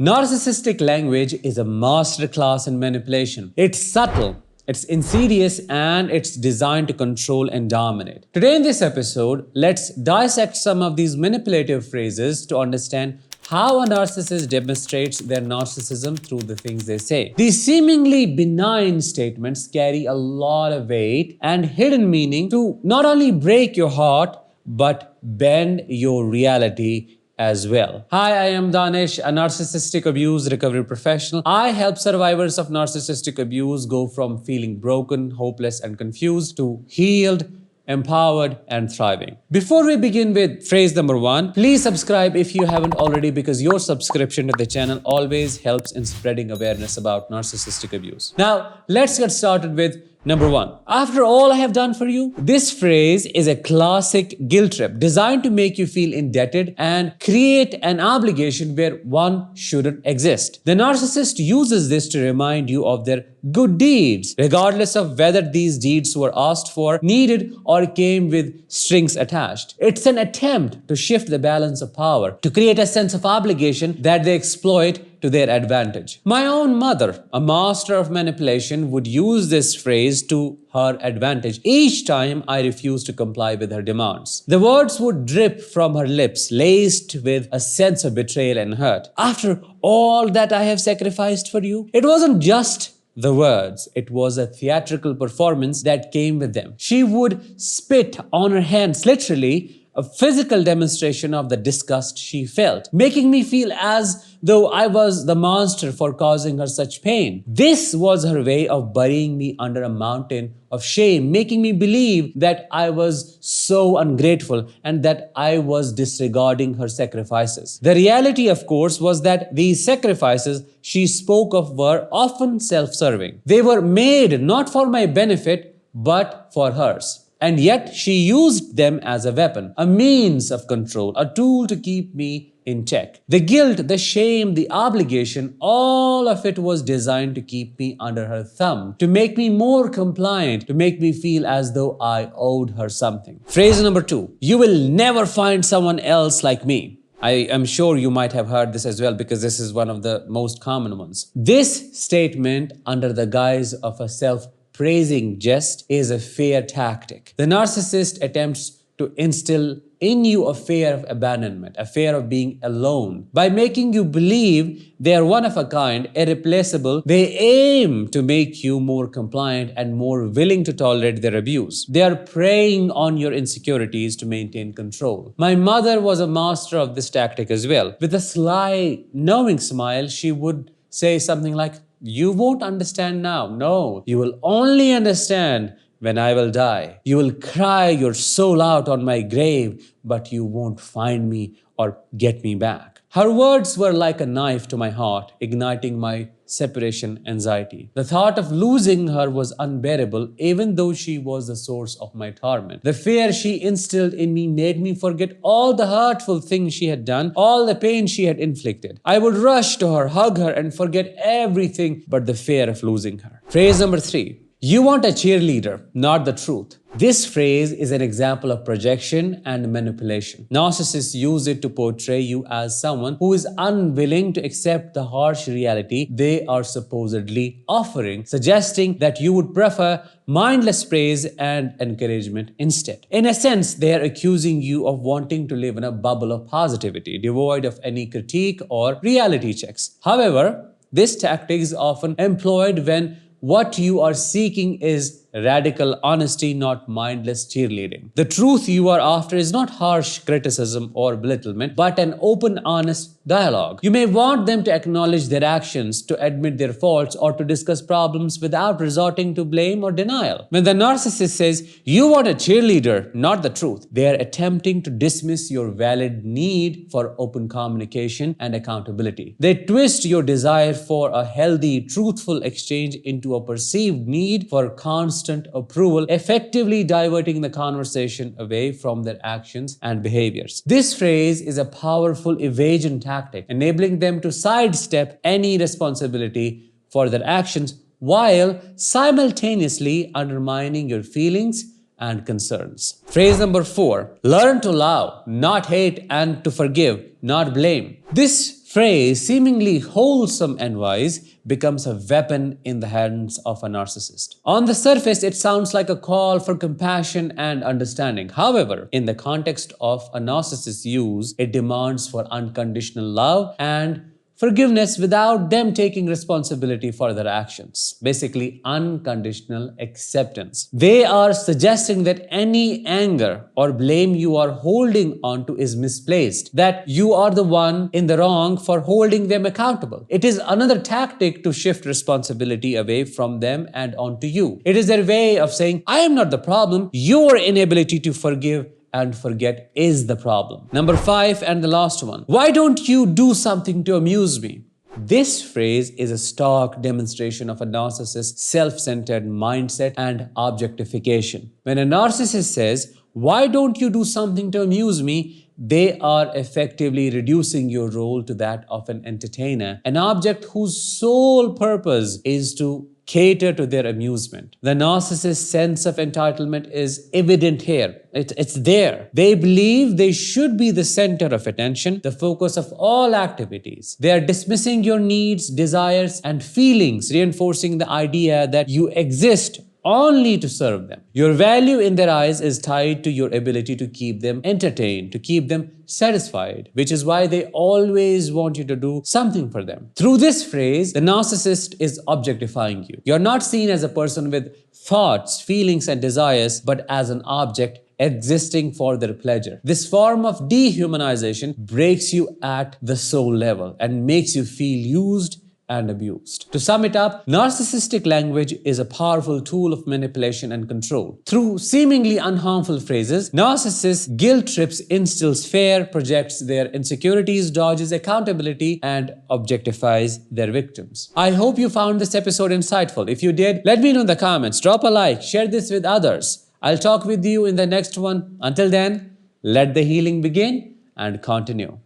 Narcissistic language is a masterclass in manipulation. It's subtle, it's insidious, and it's designed to control and dominate. Today in this episode, let's dissect some of these manipulative phrases to understand how a narcissist demonstrates their narcissism through the things they say. These seemingly benign statements carry a lot of weight and hidden meaning to not only break your heart, but bend your reality as well. Hi, I am Danish, a narcissistic abuse recovery professional. I help survivors of narcissistic abuse go from feeling broken, hopeless, and confused to healed, empowered, and thriving. Before we begin with phrase number 1, please subscribe if you haven't already, because your subscription to the channel always helps in spreading awareness about narcissistic abuse. Now, let's get started with number 1. After all I have done for you? This phrase is a classic guilt trip designed to make you feel indebted and create an obligation where one shouldn't exist. The narcissist uses this to remind you of their good deeds, regardless of whether these deeds were asked for, needed, or came with strings attached. It's an attempt to shift the balance of power, to create a sense of obligation that they exploit to their advantage. My own mother, a master of manipulation, would use this phrase to her advantage each time I refused to comply with her demands. The words would drip from her lips, laced with a sense of betrayal and hurt. After all that I have sacrificed for you, it wasn't just the words, it was a theatrical performance that came with them. She would spit on her hands, literally, a physical demonstration of the disgust she felt, making me feel as though I was the monster for causing her such pain. This was her way of burying me under a mountain of shame, making me believe that I was so ungrateful and that I was disregarding her sacrifices. The reality, of course, was that these sacrifices she spoke of were often self-serving. They were made not for my benefit, but for hers. And yet she used them as a weapon, a means of control, a tool to keep me in check. The guilt, the shame, the obligation, all of it was designed to keep me under her thumb, to make me more compliant, to make me feel as though I owed her something. Phrase number 2, you will never find someone else like me. I am sure you might have heard this as well, because this is one of the most common ones. This statement, under the guise of a self-praising jest, is a fear tactic. The narcissist attempts to instill in you a fear of abandonment, a fear of being alone. By making you believe they are one of a kind, irreplaceable, they aim to make you more compliant and more willing to tolerate their abuse. They are preying on your insecurities to maintain control. My mother was a master of this tactic as well. With a sly, knowing smile, she would say something like, "You won't understand now. No, you will only understand when I will die. You will cry your soul out on my grave, but you won't find me or get me back." Her words were like a knife to my heart, igniting my separation anxiety. The thought of losing her was unbearable, even though she was the source of my torment. The fear she instilled in me made me forget all the hurtful things she had done, all the pain she had inflicted. I would rush to her, hug her, and forget everything but the fear of losing her. Phrase number 3. You want a cheerleader, not the truth. This phrase is an example of projection and manipulation. Narcissists use it to portray you as someone who is unwilling to accept the harsh reality they are supposedly offering, suggesting that you would prefer mindless praise and encouragement instead. In a sense, they are accusing you of wanting to live in a bubble of positivity, devoid of any critique or reality checks. However, this tactic is often employed when what you are seeking is radical honesty, not mindless cheerleading. The truth you are after is not harsh criticism or belittlement, but an open, honest dialogue. You may want them to acknowledge their actions, to admit their faults, or to discuss problems without resorting to blame or denial. When the narcissist says, "You want a cheerleader, not the truth," they are attempting to dismiss your valid need for open communication and accountability. They twist your desire for a healthy, truthful exchange into a perceived need for constant approval, effectively diverting the conversation away from their actions and behaviors. This phrase is a powerful evasion tactic, enabling them to sidestep any responsibility for their actions while simultaneously undermining your feelings and concerns. Phrase number 4, learn to love, not hate, and to forgive, not blame. This phrase, seemingly wholesome and wise, becomes a weapon in the hands of a narcissist. On the surface, it sounds like a call for compassion and understanding. However, in the context of a narcissist's use, it demands for unconditional love and forgiveness without them taking responsibility for their actions. Basically, unconditional acceptance. They are suggesting that any anger or blame you are holding onto is misplaced, that you are the one in the wrong for holding them accountable. It is another tactic to shift responsibility away from them and onto you. It is their way of saying, I am not the problem, your inability to forgive and forget is the problem. Number 5 and the last one. Why don't you do something to amuse me? This phrase is a stark demonstration of a narcissist's self-centered mindset and objectification. When a narcissist says, why don't you do something to amuse me? They are effectively reducing your role to that of an entertainer, an object whose sole purpose is to cater to their amusement. The narcissist's sense of entitlement is evident here. It's there. They believe they should be the center of attention, the focus of all activities. They are dismissing your needs, desires, and feelings, reinforcing the idea that you exist only to serve them. Your value in their eyes is tied to your ability to keep them entertained, to keep them satisfied, which is why they always want you to do something for them. Through this phrase, the narcissist is objectifying you. You're not seen as a person with thoughts, feelings, and desires, but as an object existing for their pleasure. This form of dehumanization breaks you at the soul level and makes you feel used and abused. To sum it up, narcissistic language is a powerful tool of manipulation and control. Through seemingly unharmful phrases, narcissists guilt trips, instills fear, projects their insecurities, dodges accountability, and objectifies their victims. I hope you found this episode insightful. If you did, let me know in the comments. Drop a like, share this with others. I'll talk with you in the next one. Until then, let the healing begin and continue.